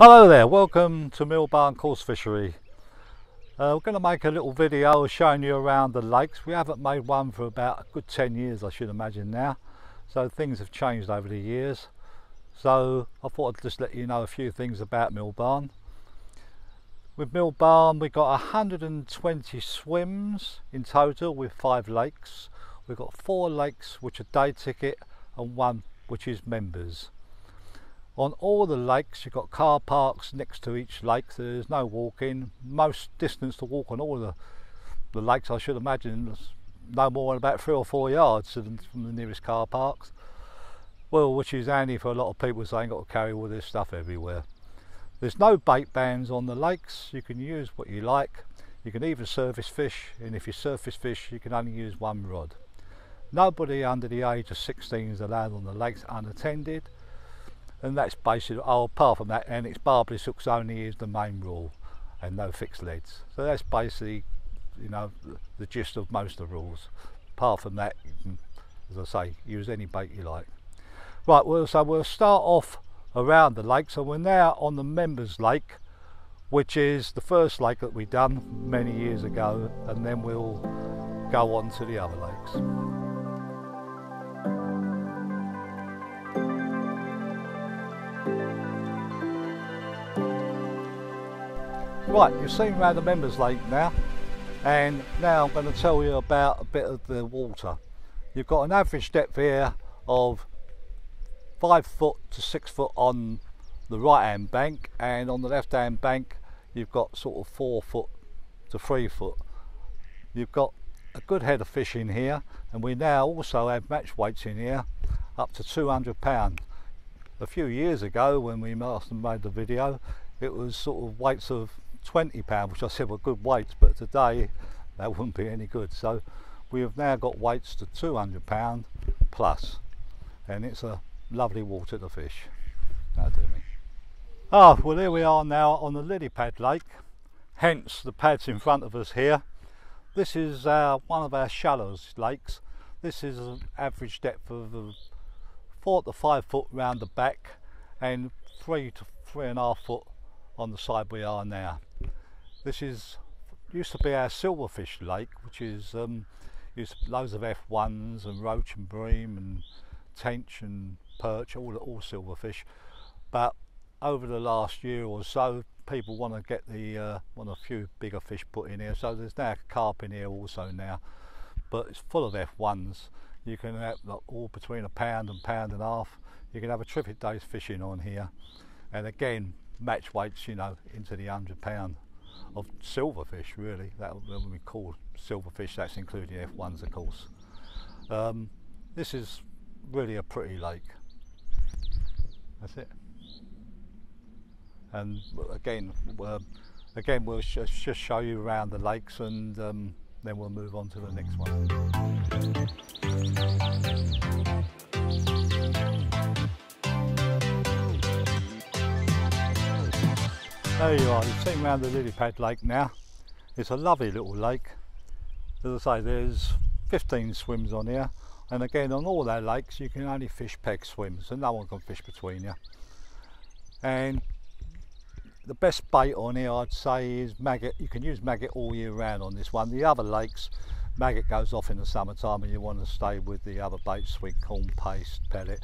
Hello there, welcome to Mill Barn Course Fishery. We're going to make a little video showing you around the lakes. We haven't made one for about a good 10 years I should imagine now, so things have changed over the years. So I thought I'd just let you know a few things about Mill Barn. With Mill Barn we've got 120 swims in total with 5 lakes. We've got 4 lakes which are day ticket and 1 which is members. On all the lakes you've got car parks next to each lake, so there's no walking. Most distance to walk on all the lakes I should imagine is no more than about 3 or 4 yards from the nearest car parks. Well, which is handy for a lot of people so they ain't got to carry all this stuff everywhere. There's no bait bans on the lakes, you can use what you like. You can even surface fish, and if you surface fish you can only use 1 rod. Nobody under the age of 16 is allowed on the lakes unattended. And that's basically, apart from that, and it's barbless hooks only is the main rule, and no fixed leads. So that's basically, you know, the gist of most of the rules. Apart from that, you can, as I say, use any bait you like. Right, well, so we'll start off around the lake. So we're now on the members lake, which is the first lake that we done many years ago, and then we'll go on to the other lakes. Right, you've seen around the members lake now, and now I'm going to tell you about a bit of the water. You've got an average depth here of 5 foot to 6 foot on the right hand bank, and on the left hand bank you've got sort of 4 foot to 3 foot. You've got a good head of fish in here, and we now also have match weights in here up to 200 pounds. A few years ago when we last made the video it was sort of weights of 20 pounds, which I said were good weights, but today that wouldn't be any good. So we have now got weights to 200 pounds plus, and it's a lovely water to fish. That'll do me. Well, here we are now on the lily pad lake, hence the pads in front of us here. This is one of our shallowest lakes. This is an average depth of 4 to 5 foot round the back, and 3 to 3.5 foot on the side we are now. This used to be our silverfish lake, which is used loads of F1s and roach and bream and tench and perch, all silverfish. But over the last year or so, people want to get want a few bigger fish put in here. So there's now carp in here also now, but it's full of F1s. You can have all between £1 and £1.5. You can have a terrific day's fishing on here, and again match weights, you know, into the £100 of silverfish. Really, that when we call silverfish, that's including F1s of course. This is really a pretty lake. That's it. And again we'll just show you around the lakes, and then we'll move on to the next one. There you are, you've seen around the lily pad lake now. It's a lovely little lake. As I say, there's 15 swims on here, and again on all our lakes you can only fish peg swims, so no one can fish between you. And the best bait on here I'd say is maggot. You can use maggot all year round on this one. The other lakes, maggot goes off in the summertime and you want to stay with the other baits, sweet corn, paste, pellet.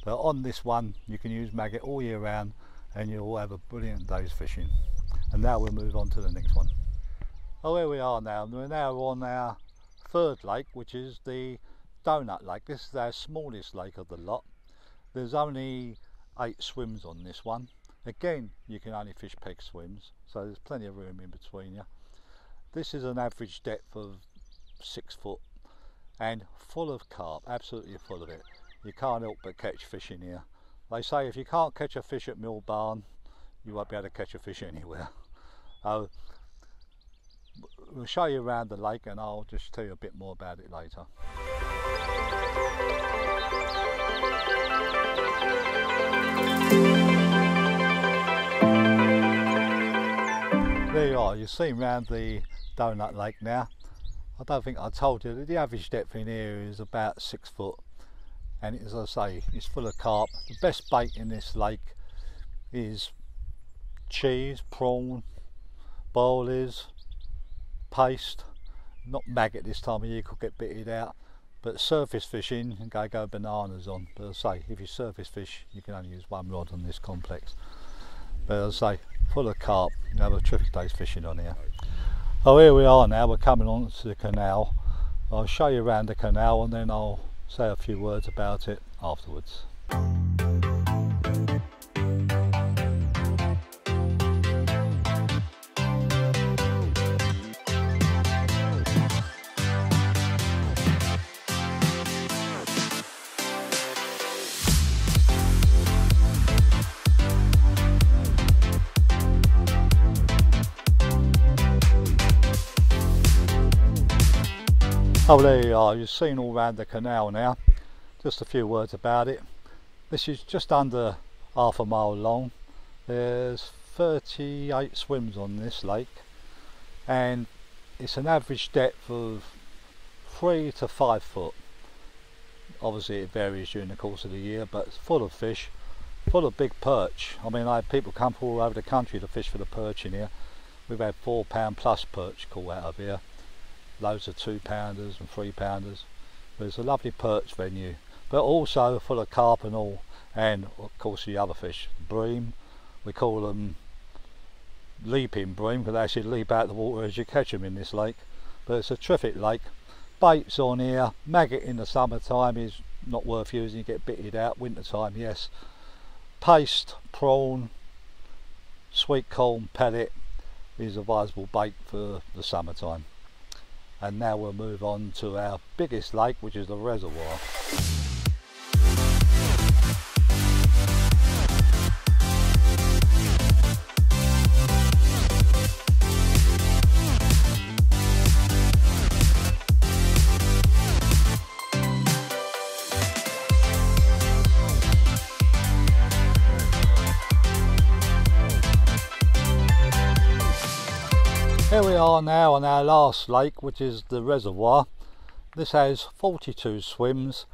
But on this one you can use maggot all year round, and you'll have a brilliant day's fishing. And now we'll move on to the next one. Oh, here we are now. We're now on our third lake, which is the Donut Lake. This is our smallest lake of the lot. There's only 8 swims on this one. Again, you can only fish peg swims, so there's plenty of room in between you. This is an average depth of 6 foot and full of carp, absolutely full of it. You can't help but catch fish in here. They say if you can't catch a fish at Mill Barn, you won't be able to catch a fish anywhere. We'll show you around the lake, and I'll just tell you a bit more about it later. There you are, you've seen around the Donut Lake now. I don't think I told you that the average depth in here is about 6 foot. And as I say, it's full of carp. The best bait in this lake is cheese, prawn, boilies, paste, not maggot this time of year, could get bitted out, but surface fishing you can go bananas on. But as I say, if you surface fish you can only use one rod on this complex, but as I say, full of carp. You have a terrific day's fishing on here. Oh, here we are now, we're coming on to the canal. I'll show you around the canal and then I'll say a few words about it afterwards. Oh, there you are, you've seen all around the canal now. Just a few words about it. This is just under half a mile long. There's 38 swims on this lake and it's an average depth of 3 to 5 foot. Obviously it varies during the course of the year, but it's full of fish, full of big perch. I mean, I had people come from all over the country to fish for the perch in here. We've had £4 plus perch caught out of here. Loads of 2-pounders and 3-pounders. But it's a lovely perch venue, but also full of carp and all, and of course the other fish, bream. We call them leaping bream because they actually leap out of the water as you catch them in this lake. But it's a terrific lake. Baits on here. Maggot in the summertime is not worth using, you get bitted out. Winter time, yes. Paste, prawn, sweet corn pellet is a viable bait for the summertime. And now we'll move on to our biggest lake, which is the reservoir. Here we are now on our last lake, which is the reservoir. This has 42 swims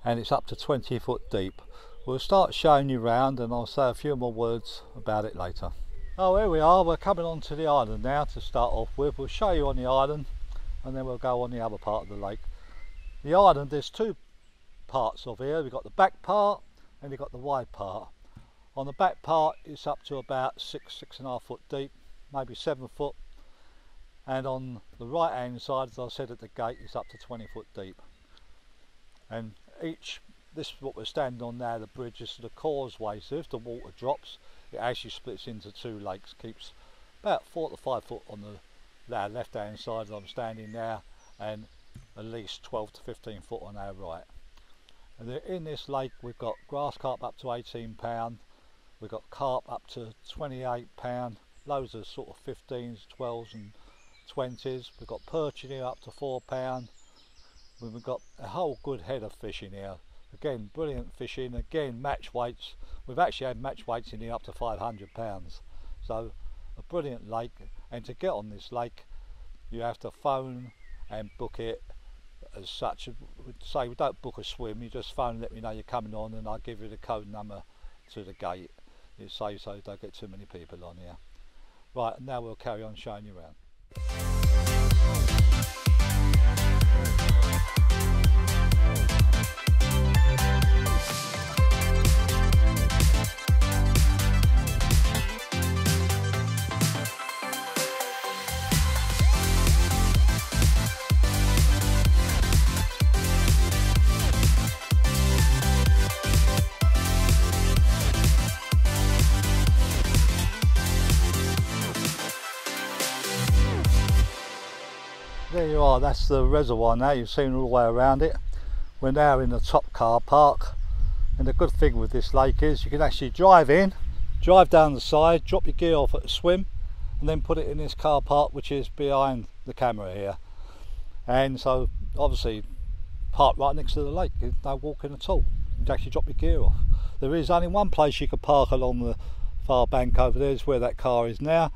and it's up to 20 foot deep. We'll start showing you around and I'll say a few more words about it later. Oh, here we are, we're coming onto the island now to start off with. We'll show you on the island and then we'll go on the other part of the lake. The island, there's two parts of here. We've got the back part and we've got the wide part. On the back part it's up to about 6.5 foot deep, maybe 7 foot. And on the right hand side, as I said at the gate, it's up to 20 foot deep. And this is what we're standing on now, the bridge is the causeway, so if the water drops it actually splits into two lakes, keeps about 4 to 5 foot on the left hand side as I'm standing now, and at least 12 to 15 foot on our right. And in this lake we've got grass carp up to £18, we've got carp up to £28, loads of sort of 15s, 12s and 20s. We've got perch in here up to £4. We've got a whole good head of fish in here. Again, brilliant fishing. Again, match weights. We've actually had match weights in here up to £500. So a brilliant lake. And to get on this lake, you have to phone and book it as such. We'd say we don't book a swim. You just phone and let me know you're coming on, and I'll give you the code number to the gate. It saves so you don't get too many people on here. Right, and now we'll carry on showing you around. There you are, that's the reservoir now. You've seen all the way around it. We're now in the top car park, and the good thing with this lake is you can actually drive in, drive down the side, drop your gear off at the swim, and then put it in this car park which is behind the camera here. And so obviously park right next to the lake, there's no walking at all. You can actually drop your gear off. There is only one place you can park along the far bank over there, is where that car is now,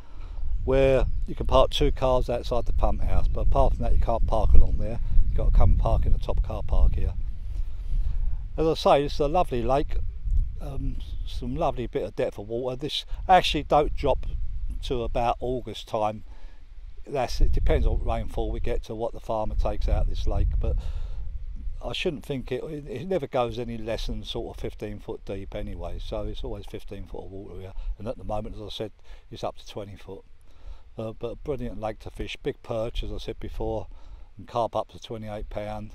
where you can park 2 cars outside the pump house, but apart from that you can't park along there. You've got to come and park in the top car park here. As I say, it's a lovely lake, some lovely bit of depth of water. This actually don't drop to about August time. It depends on what rainfall we get to what the farmer takes out this lake, but I shouldn't think it never goes any less than sort of 15 foot deep anyway, so it's always 15 foot of water here, and at the moment, as I said, it's up to 20 foot. But a brilliant lake to fish, big perch as I said before, and carp up to 28 £.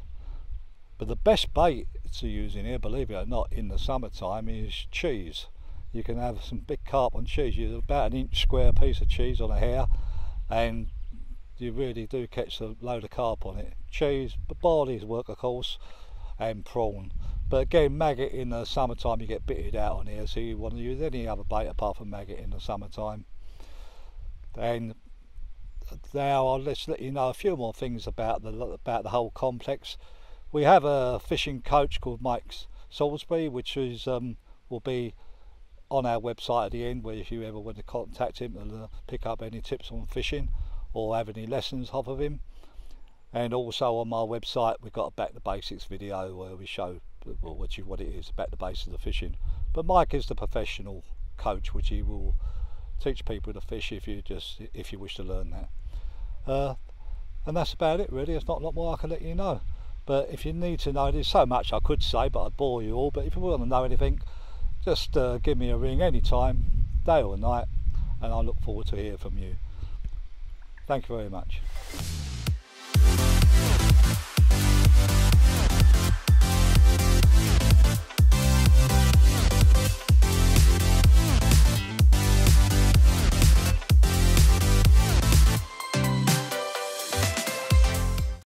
But the best bait to use in here, believe it or not, in the summertime is cheese. You can have some big carp on cheese. You're about an inch square piece of cheese on a hair, and you really do catch a load of carp on it. Cheese, but barley's work of course, and prawn. But again, maggot in the summertime you get bitted out on here, so you want to use any other bait apart from maggot in the summertime. And now I'll just let you know a few more things about the whole complex. We have a fishing coach called Mike Salisbury, which is will be on our website at the end, where if you ever want to contact him and pick up any tips on fishing or have any lessons off of him. And also on my website we've got a back to basics video where we show what it is, back to basics of fishing. But Mike is the professional coach, which he will teach people to fish if you wish to learn that. And that's about it really. There's not a lot more I can let you know, but if you need to know, there's so much I could say, but I'd bore you all. But if you want to know anything, just give me a ring anytime, day or night, and I look forward to hearing from you. Thank you very much.